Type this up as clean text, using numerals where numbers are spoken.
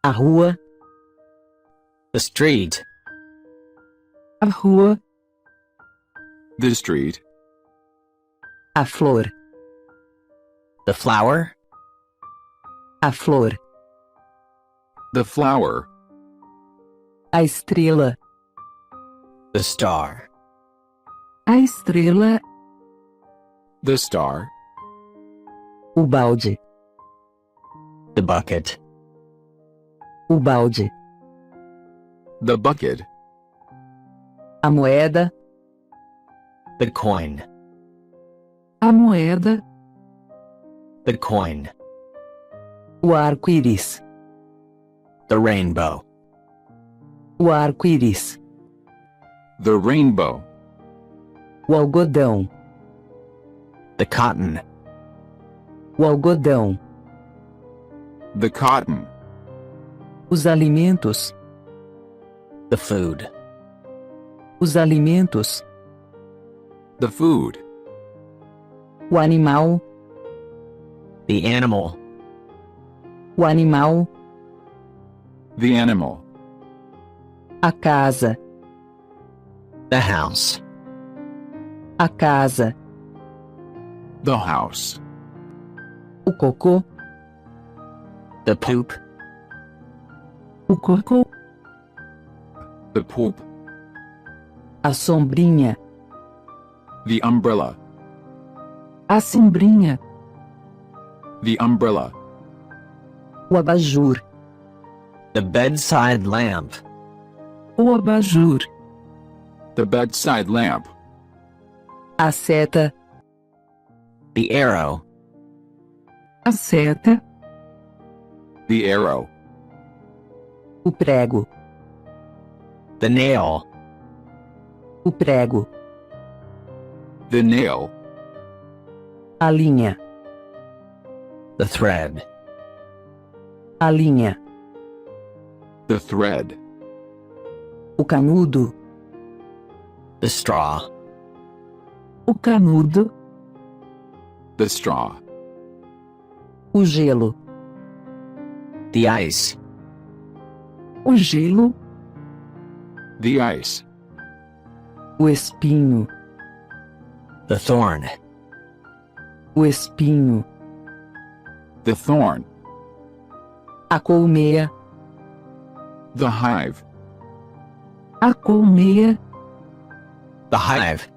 A rua. The street. A rua. The street. A flor. The flower. A flor. The flower. A estrela. The star. A estrela. The star. O balde. The bucket. O balde. The bucket. A moeda. The coin. A moeda. The coin. O arco-íris. The rainbow. O arco-íris. The rainbow. O algodão. The cotton. O algodão. The cotton. Os alimentos. The food. Os alimentos. The food. O animal. The animal. O animal. The animal. A casa. The house. A casa. The house. O cocô. The poop. O cocô. The poop. A sombrinha. The umbrella. A sombrinha. The umbrella. O abajur. The bedside lamp. O abajur. The bedside lamp. A seta. The arrow. A seta. The arrow. O prego. The nail. O prego. The nail. A linha. The thread. A linha. The thread. O canudo. The straw. O canudo. The straw. O gelo. The ice. O gelo. The ice. O espinho. The thorn. O espinho. The thorn. A colmeia. The hive. A colmeia. The hive.